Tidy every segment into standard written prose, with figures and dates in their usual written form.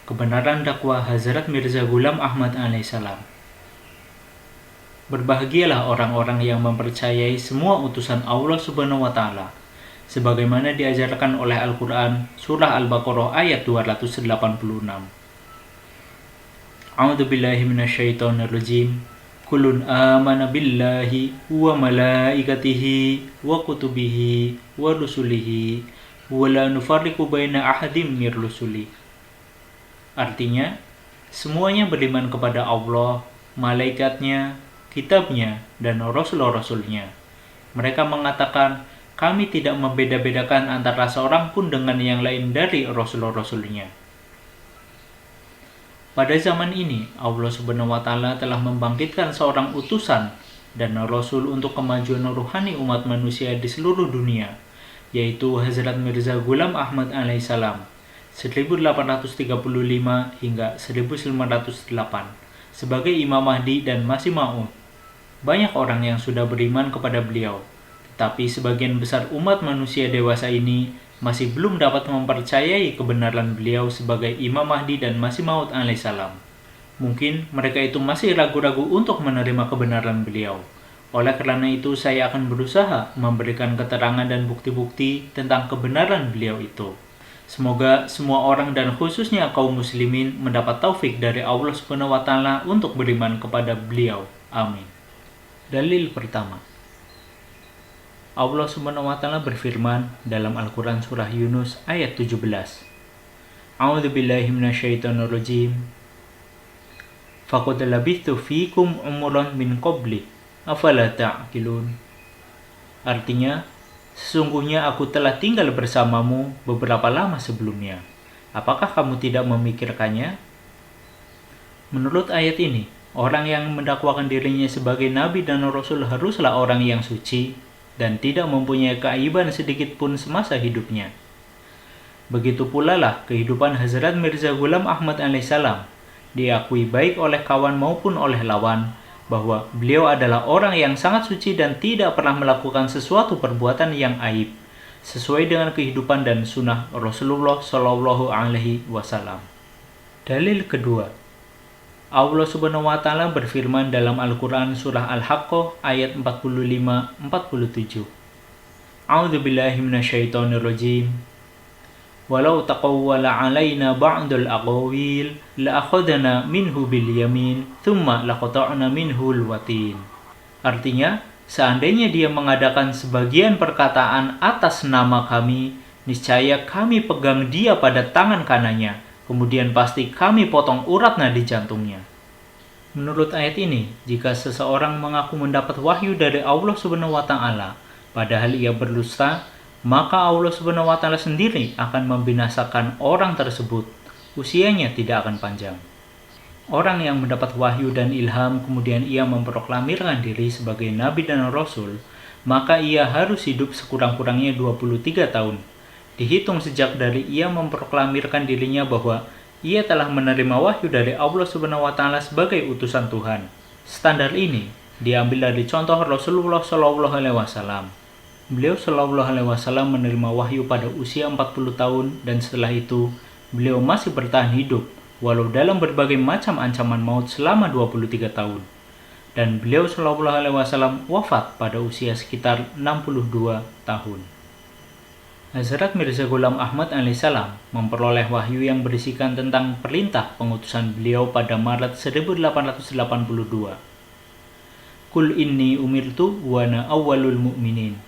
Kebenaran dakwah Hazrat Mirza Ghulam Ahmad alaihissalam. Berbahagialah orang-orang yang mempercayai semua utusan Allah Subhanahu wa Ta'ala, sebagaimana diajarkan oleh Al-Quran, Surah Al-Baqarah ayat 286. A'udzubillahi minasyaitonirrajim. Kullun amana billahi wa malaikatihi wa kutubihi wa rusulihi wa la nufarriqu baina ahadim mir rusuli. Artinya, semuanya beriman kepada Allah, malaikatnya, kitabnya, dan rasul-rasulnya. Mereka mengatakan, kami tidak membeda-bedakan antara seorang pun dengan yang lain dari rasul-rasulnya. Pada zaman ini, Allah Subhanahu wa Ta'ala telah membangkitkan seorang utusan dan rasul untuk kemajuan rohani umat manusia di seluruh dunia, yaitu Hazrat Mirza Ghulam Ahmad alaihissalam 1835 hingga 1908 sebagai Imam Mahdi dan Masih Maud. Banyak orang yang sudah beriman kepada beliau, tetapi sebagian besar umat manusia dewasa ini masih belum dapat mempercayai kebenaran beliau sebagai Imam Mahdi dan Masih Maud alaihissalam. Mungkin mereka itu masih ragu-ragu untuk menerima kebenaran beliau. Oleh karena itu, saya akan berusaha memberikan keterangan dan bukti-bukti tentang kebenaran beliau itu. Semoga semua orang dan khususnya kaum muslimin mendapat taufik dari Allah Subhanahu wa Ta'ala untuk beriman kepada beliau. Amin. Dalil pertama. Allah Subhanahu wa Ta'ala berfirman dalam Al-Quran surah Yunus ayat 17. A'udzubillahi minasyaitonirrajim. Faqad labithtu fikum umuran min qabli afala ta'qilun. Artinya, sesungguhnya aku telah tinggal bersamamu beberapa lama sebelumnya. Apakah kamu tidak memikirkannya? Menurut ayat ini, orang yang mendakwakan dirinya sebagai nabi dan rasul haruslah orang yang suci dan tidak mempunyai keaiban sedikit pun semasa hidupnya. Begitu pula lah kehidupan Hazrat Mirza Ghulam Ahmad alaihissalam, diakui baik oleh kawan maupun oleh lawan, bahwa beliau adalah orang yang sangat suci dan tidak pernah melakukan sesuatu perbuatan yang aib, sesuai dengan kehidupan dan sunnah Rasulullah Shallallahu Alaihi Wasallam. Dalil kedua, Allah Subhanahu wa Ta'ala berfirman dalam Al-Quran surah Al-Haqqah ayat 45-47. A'udzubillahi minasyaitonirrajim. Walau taqawwala alaina ba'dul aqawil la'akhadna minhu bil yamin thumma laqata'na minhu al-watin. Artinya, seandainya dia mengadakan sebagian perkataan atas nama kami, niscaya kami pegang dia pada tangan kanannya, kemudian pasti kami potong urat nadi jantungnya. Menurut ayat ini, jika seseorang mengaku mendapat wahyu dari Allah Subhanahu wa Ta'ala, padahal ia berdusta, maka Allah Subhanahu wa Ta'ala sendiri akan membinasakan orang tersebut. Usianya tidak akan panjang. Orang yang mendapat wahyu dan ilham kemudian ia memproklamirkan diri sebagai nabi dan rasul, maka ia harus hidup sekurang-kurangnya 23 tahun. Dihitung sejak dari ia memproklamirkan dirinya bahwa ia telah menerima wahyu dari Allah Subhanahu wa Ta'ala sebagai utusan Tuhan. Standar ini diambil dari contoh Rasulullah Shallallahu Alaihi Wasallam. Beliau Shallallahu Alaihi Wasallam menerima wahyu pada usia 40 tahun dan setelah itu beliau masih bertahan hidup walau dalam berbagai macam ancaman maut selama 23 tahun. Dan beliau Shallallahu Alaihi Wasallam wafat pada usia sekitar 62 tahun. Hazrat Mirza Ghulam Ahmad alaihissalam memperoleh wahyu yang berisikan tentang perintah pengutusan beliau pada Maret 1882. Kul inni umirtu wa ana awwalul mu'minin.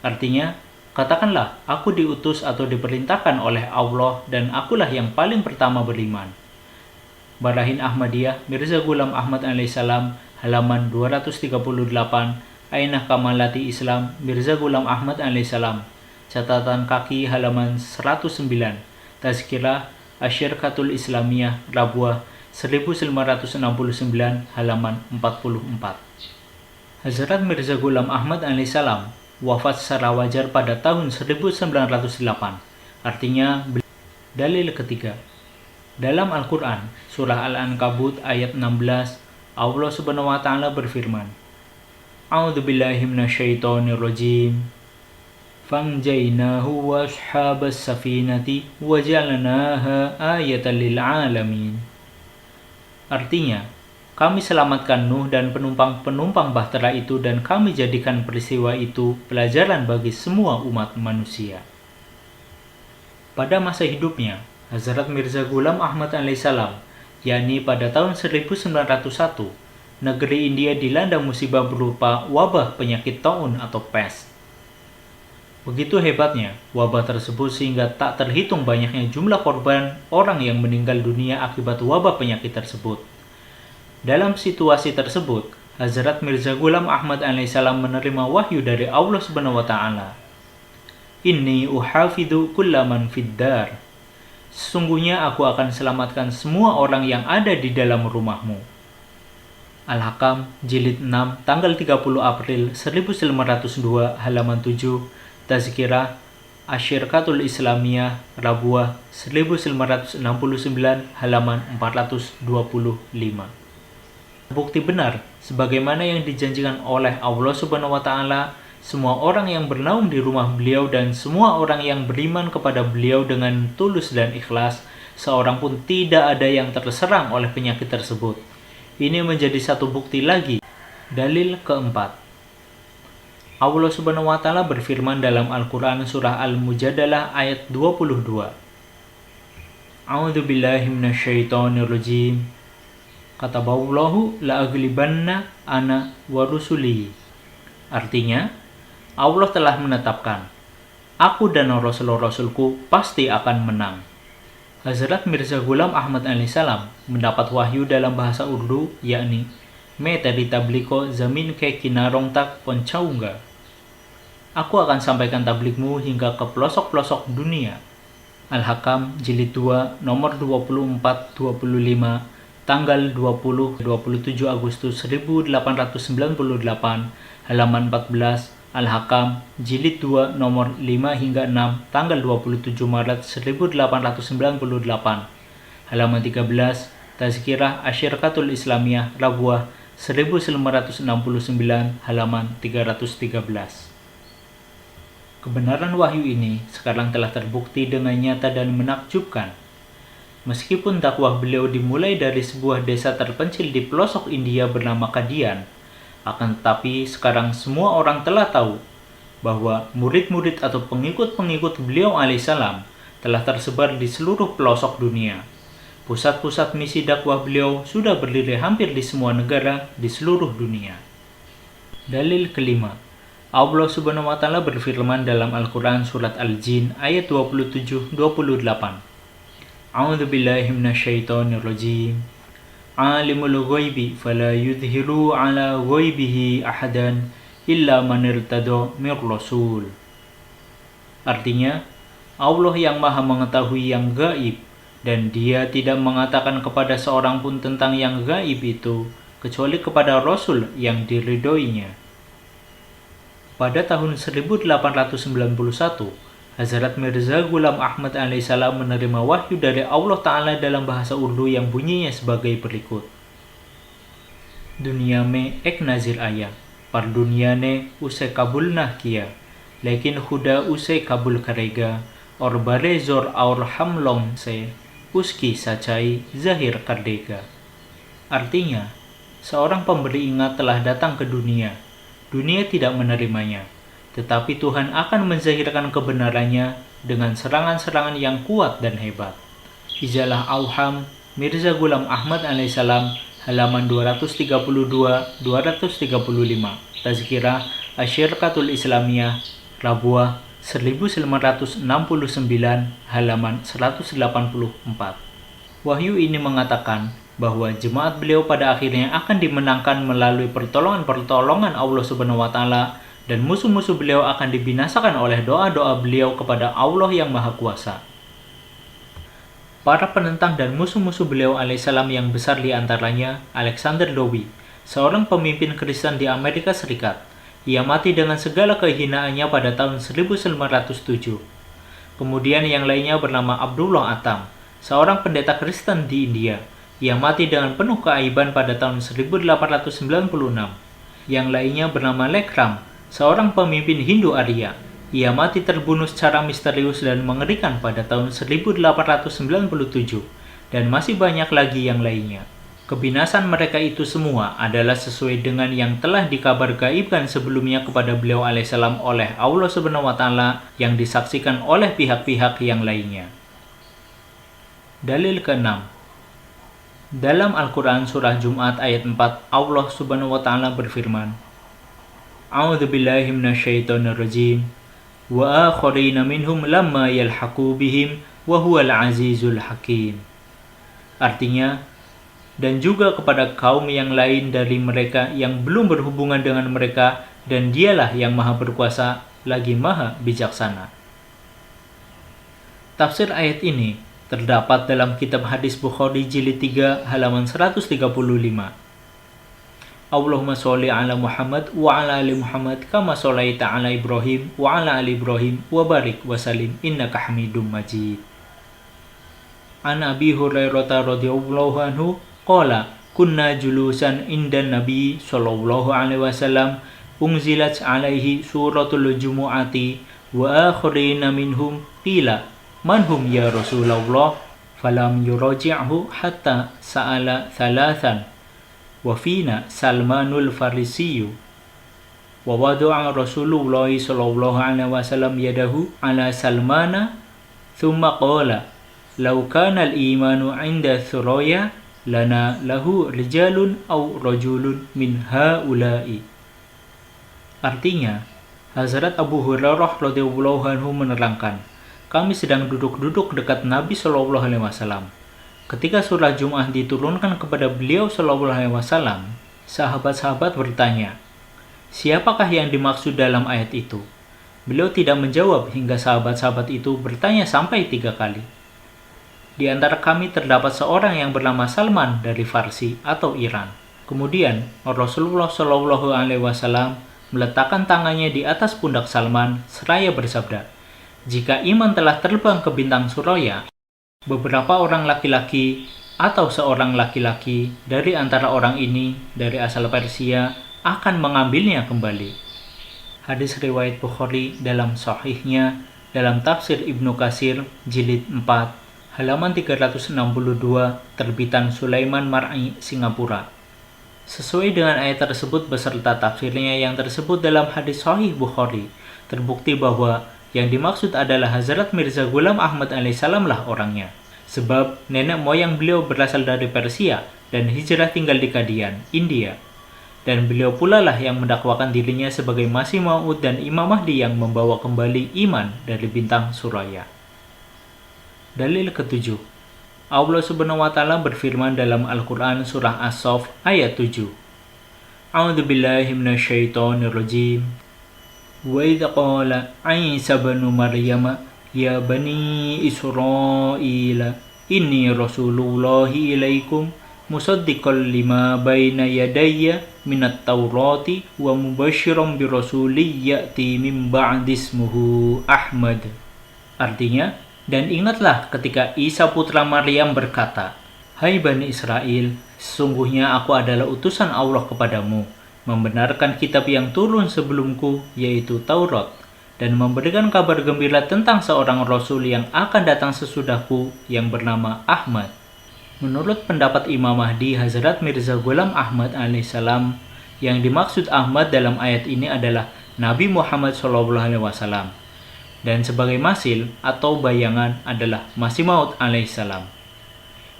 Artinya, katakanlah, aku diutus atau diperintahkan oleh Allah dan akulah yang paling pertama beriman. Barahin Ahmadiyah, Mirza Ghulam Ahmad alaihissalam, halaman 238, Ainah Kamalati Islam, Mirza Ghulam Ahmad alaihissalam, catatan kaki halaman 109, Tazkirah Asyirkatul Islamiyah, Rabuah, 1969, halaman 44. Hazrat Mirza Ghulam Ahmad alaihissalam wafat secara wajar pada tahun 1908. Artinya, dalil ketiga. Dalam Al-Quran, surah Al-Ankabut ayat 16, Allah Subhanahu wa Ta'ala berfirman, A'udzubillahi minasyaitonirrajim. فَأَنْجَيْنَاهُ وَأَصْحَابَ السَّفِينَةِ وَجَعَلْنَاهَا آيَةً لِلْعَالَمِينَ. Artinya, kami selamatkan Nuh dan penumpang-penumpang bahtera itu dan kami jadikan peristiwa itu pelajaran bagi semua umat manusia. Pada masa hidupnya, Hazrat Mirza Ghulam Ahmad alaihissalam, yakni pada tahun 1901, negeri India dilanda musibah berupa wabah penyakit taun atau pes. Begitu hebatnya wabah tersebut sehingga tak terhitung banyaknya jumlah korban orang yang meninggal dunia akibat wabah penyakit tersebut. Dalam situasi tersebut, Hazrat Mirza Ghulam Ahmad alaihissalam menerima wahyu dari Allah Subhanahu wa taala. Inni uhafidhu kulla man fid dar. Sesungguhnya aku akan selamatkan semua orang yang ada di dalam rumahmu. Al-Hakam jilid 6 tanggal 30 April 1902 halaman 7, Tazkirah Asyirkatul Islamiyah Rabuah 1969 halaman 425. Bukti benar sebagaimana yang dijanjikan oleh Allah Subhanahu wa taala, semua orang yang bernaung di rumah beliau dan semua orang yang beriman kepada beliau dengan tulus dan ikhlas, seorang pun tidak ada yang terserang oleh penyakit tersebut. Ini menjadi satu bukti lagi. Dalil keempat. Allah Subhanahu wa taala berfirman dalam Al-Qur'an surah Al-Mujadalah ayat 22. A'udzubillahi minasyaitonirrajim. Kataballahu la'aglibanna ana wa rusuli. Artinya, Allah telah menetapkan, aku dan Rasul-Rasulku pasti akan menang. Hazrat Mirza Ghulam Ahmad alaihissalam mendapat wahyu dalam bahasa Urdu, yakni मैं तेरी tabligh को ज़मीन के किनारों तक पहुंचाऊंगा. Aku akan sampaikan tabligmu hingga ke pelosok-pelosok dunia. Al-Hakam jilid 2 nomor 24-25 tanggal 20-27 Agustus 1898 halaman 14. Al-Hakam jilid 2 nomor 5 hingga 6 tanggal 27 Maret 1898 halaman 13. Tazkirah Asyirkatul Islamiyah Rabuah 1969 halaman 313. Kebenaran wahyu ini sekarang telah terbukti dengan nyata dan menakjubkan. Meskipun dakwah beliau dimulai dari sebuah desa terpencil di pelosok India bernama Kadian, akan tetapi sekarang semua orang telah tahu bahwa murid-murid atau pengikut-pengikut beliau alaihissalam telah tersebar di seluruh pelosok dunia. Pusat-pusat misi dakwah beliau sudah berdiri hampir di semua negara di seluruh dunia. Dalil kelima. Allah Subhanahu wa taala berfirman dalam Al-Qur'an surat Al-Jin ayat 27-28. A'udzubillahi minasyaitonirrajim. Alimul ghaibi fala yudhiru ala ghaibihi ahadan illa man irtada mir rasul. Artinya, Allah yang Maha mengetahui yang gaib dan Dia tidak mengatakan kepada seorang pun tentang yang gaib itu kecuali kepada Rasul yang diridhoinya. Pada tahun 1891, Hazrat Mirza Ghulam Ahmad alaihissalam menerima wahyu dari Allah Ta'ala dalam bahasa Urdu yang bunyinya sebagai berikut. Dunia में एक नज़ीर आया पर दुनिया ने उसे कबूल न किया लेकिन खुदा उसे कबूल करेगा और बड़े जोर और हमलों से उसकी सच्चाई ज़ाहिर कर देगा. Artinya, seorang pemberi ingat telah datang ke dunia. Dunia tidak menerimanya, tetapi Tuhan akan menzahirkan kebenarannya dengan serangan-serangan yang kuat dan hebat. Ijalah Auham Mirza Ghulam Ahmad alaihissalam halaman 232-235. Tazkirah Asyirkatul Islamiyah Rabuah 1969 halaman 184. Wahyu ini mengatakan bahwa jemaat beliau pada akhirnya akan dimenangkan melalui pertolongan-pertolongan Allah Subhanahu wa taala dan musuh-musuh beliau akan dibinasakan oleh doa-doa beliau kepada Allah yang Maha Kuasa. Para penentang dan musuh-musuh beliau alaihissalam yang besar di antaranya Alexander Dowie, seorang pemimpin Kristen di Amerika Serikat. Ia mati dengan segala kehinaannya pada tahun 1907. Kemudian yang lainnya bernama Abdullah Atam, seorang pendeta Kristen di India. Ia mati dengan penuh keaiban pada tahun 1896. Yang lainnya bernama Lekram, seorang pemimpin Hindu Arya. Ia mati terbunuh secara misterius dan mengerikan pada tahun 1897, dan masih banyak lagi yang lainnya. Kebinasan mereka itu semua adalah sesuai dengan yang telah dikabar gaibkan sebelumnya kepada beliau alaihissalam oleh Allah Subhanahu wa Ta'ala, yang disaksikan oleh pihak-pihak yang lainnya. Dalil ke-6. Dalam Al-Quran Surah Jumat ayat 4, Allah Subhanahu wa Ta'ala berfirman, A'udzubillahi minasyaitonirrajim, wa akharina minhum lamma yalhaqu bihim wa huwal azizul hakim. Artinya, dan juga kepada kaum yang lain dari mereka yang belum berhubungan dengan mereka, dan dialah yang maha berkuasa lagi maha bijaksana. Tafsir ayat ini terdapat dalam kitab hadis Bukhari jilid 3 halaman 135. Allahumma sholli ala Muhammad wa ala ali Muhammad kama sholaita ala Ibrahim wa ala ali Ibrahim wa barik wa salim innaka hamidum majid. An Abi Hurairah radhiyallahu anhu qala kunna julusan indan Nabi sallallahu alaihi wasallam unzilat alaihi suratul jumu'ati wa akhirina minhum qila manhum ya Rasulullah, falam yuraji'hu hatta sa'ala thalathan, wa fina Salmanul Farisiyu, wa wada'a Rasulullah sallallahu alaihi wasallam yadahu ala Salmana, thumma qala, law kana al-imanu 'inda thuraya lana lahu rijalun aw rajulun min haula'i. Artinya, Hazrat Abu Hurairah radhiyallahu anhu menerangkan, kami sedang duduk-duduk dekat Nabi Shallallahu Alaihi Wasallam. Ketika surah Jum'ah diturunkan kepada beliau Shallallahu Alaihi Wasallam, sahabat-sahabat bertanya, siapakah yang dimaksud dalam ayat itu? Beliau tidak menjawab hingga sahabat-sahabat itu bertanya sampai 3 kali. Di antara kami terdapat seorang yang bernama Salman dari Farsi atau Iran. Kemudian Rasulullah Shallallahu Alaihi Wasallam meletakkan tangannya di atas pundak Salman seraya bersabda, jika iman telah terbang ke bintang Suraya, beberapa orang laki-laki atau seorang laki-laki dari antara orang ini dari asal Persia akan mengambilnya kembali. Hadis riwayat Bukhari dalam Sahihnya dalam tafsir Ibnu Katsir jilid 4 halaman 362 terbitan Sulaiman Mar'i Singapura. Sesuai dengan ayat tersebut beserta tafsirnya yang tersebut dalam hadis Sahih Bukhari, terbukti bahwa yang dimaksud adalah Hazrat Mirza Ghulam Ahmad alaihissalam lah orangnya. Sebab nenek moyang beliau berasal dari Persia dan hijrah tinggal di Kadian, India. Dan beliau pula lah yang mendakwakan dirinya sebagai Masih Maud dan Imam Mahdi yang membawa kembali iman dari bintang Suraya. Dalil ke-7. Allah Subhanahu wa Ta'ala berfirman dalam Al-Quran Surah As-Saff ayat 7. A'udzubillahi minasyaitonirrajim. Wa idza qala Isa ibn Maryam ya bani Israil inni rasulullahi ilaikum musaddiqan lima baina yadayya minat taurati wa mubasysyiran bi rasulin ya'ti min ba'di ismuhu Ahmad. Artinya, dan ingatlah ketika Isa putra Maryam berkata, hai Bani Israel, sesungguhnya aku adalah utusan Allah kepadamu, membenarkan kitab yang turun sebelumku, yaitu Taurat, dan memberikan kabar gembira tentang seorang Rasul yang akan datang sesudahku yang bernama Ahmad. Menurut pendapat Imam Mahdi Hazrat Mirza Ghulam Ahmad alaihissalam, yang dimaksud Ahmad dalam ayat ini adalah Nabi Muhammad SAW, dan sebagai masil atau bayangan adalah Masih Maud alaihissalam.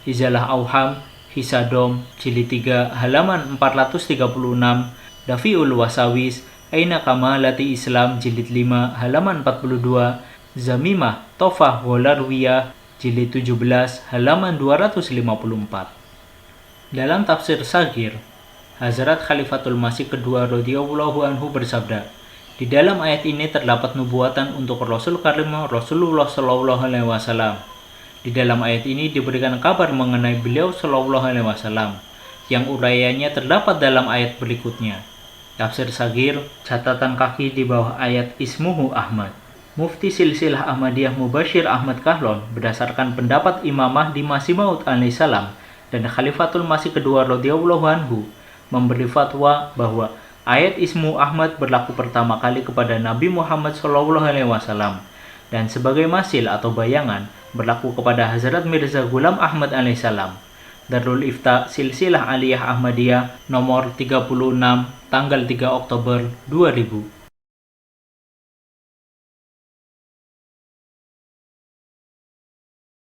Izalah Auham Hisadom jilid 3 halaman 436, Dafi'ul Wasawis Aina Kamalati Islam jilid 5 halaman 42, Zamimah Tofah Gholarwiyah jilid 17 halaman 254. Dalam tafsir Saghir, Hazrat Khalifatul Masih kedua radhiyallahu anhu bersabda, di dalam ayat ini terdapat nubuatan untuk Rasul Karim Rasulullah sallallahu alaihi wasallam. Di dalam ayat ini diberikan kabar mengenai beliau sallallahu alaihi wasallam yang uraiannya terdapat dalam ayat berikutnya. Tafsir Saghir, catatan kaki di bawah ayat Ismuhu Ahmad. Mufti Silsilah Ahmadiyah Mubashir Ahmad Kahlon berdasarkan pendapat Imam Mahdi Masih Maud alaihissalam dan Khalifatul Masih kedua radhiyallahu anhu memberi fatwa bahwa Ayat Ismu Ahmad berlaku pertama kali kepada Nabi Muhammad SAW dan sebagai masil atau bayangan berlaku kepada Hazrat Mirza Ghulam Ahmad alaihissalam. Darul Ifta Silsilah Aliyah Ahmadiyah nomor 36 tanggal 3 Oktober 2000.